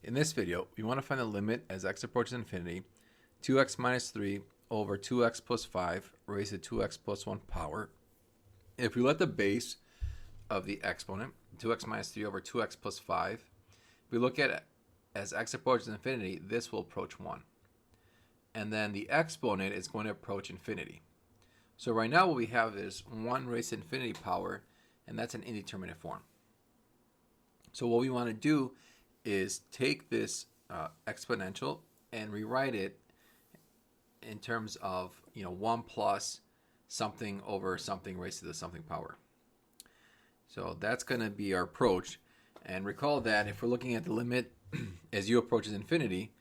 In this video, we want to find the limit as x approaches infinity, 2x minus 3 over 2x plus 5 raised to 2x plus 1 power. If we let the base of the exponent, 2x minus 3 over 2x plus 5, if we look at it as x approaches infinity, this will approach 1. And then the exponent is going to approach infinity. So right now what we have is 1 raised to infinity power, and that's an indeterminate form. So what we want to do is take this exponential and rewrite it in terms of 1 plus something over something raised to the something power. So that's going to be our approach. And recall that if we're looking at the limit as u approaches infinity,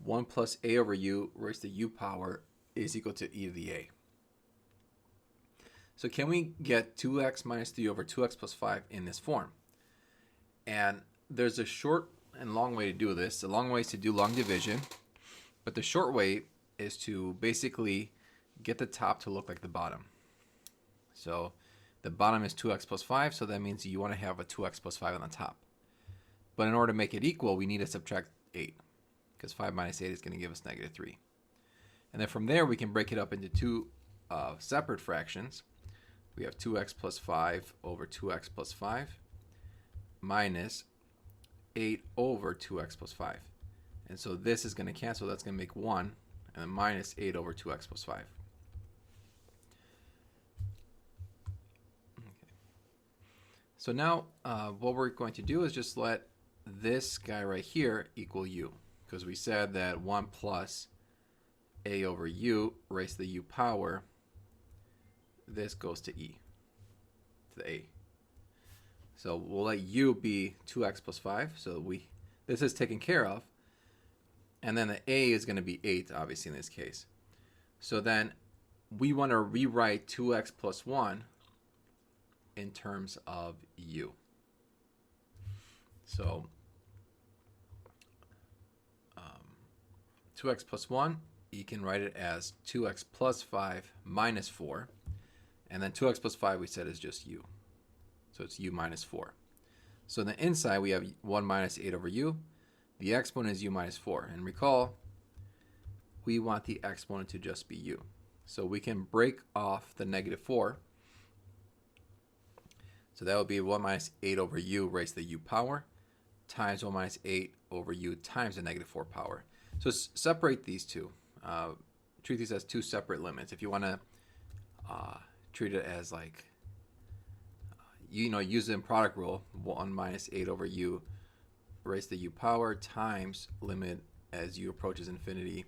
1 plus a over u raised to u power is equal to e to the a. So can we get 2x minus 3 over 2x plus 5 in this form? And there's a short and long way to do this. The long way is to do long division, but the short way is to basically get the top to look like the bottom. So the bottom is 2x plus 5, so that means you want to have a 2x plus 5 on the top. But in order to make it equal, we need to subtract 8, because 5 minus 8 is going to give us negative 3. And then from there, we can break it up into two separate fractions. We have 2x plus 5 over 2x plus 5 minus 8 over 2x plus 5. And so this is going to cancel. That's going to make 1, and then minus 8 over 2x plus 5. Okay. So now what we're going to do is just let this guy right here equal u, because we said that 1 plus a over u raised to the u power, this goes to e, to the a. So we'll let u be 2x plus 5, so this is taken care of. And then the a is going to be 8, obviously, in this case. So then we want to rewrite 2x plus 1 in terms of u. So 2x plus 1, you can write it as 2x plus 5 minus 4. And then 2x plus 5 we said is just u. So it's u minus 4. So on the inside we have 1 minus 8 over u. The exponent is u minus 4. And recall, we want the exponent to just be u. So we can break off the negative 4. So that would be 1 minus 8 over u raised to the u power times 1 minus 8 over u times the negative 4 power. So separate these two. Treat these as two separate limits. If you want to treat it as like, use the product rule, 1 minus 8 over u raised to the u power times limit as u approaches infinity,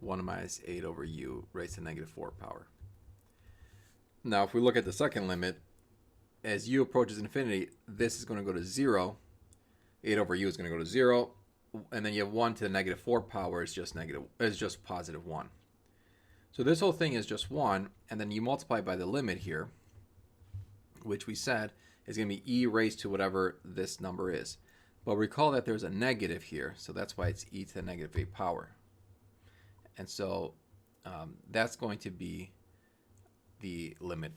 1 minus 8 over u raised to negative 4 power. Now if we look at the second limit, as u approaches infinity, this is going to go to 0. 8 over u is going to go to 0. And then you have 1 to the negative 4 power is just positive 1. So this whole thing is just 1, and then you multiply by the limit here, which we said is going to be e raised to whatever this number is. But recall that there's a negative here, so that's why it's e to the negative 8 power. And so that's going to be the limit.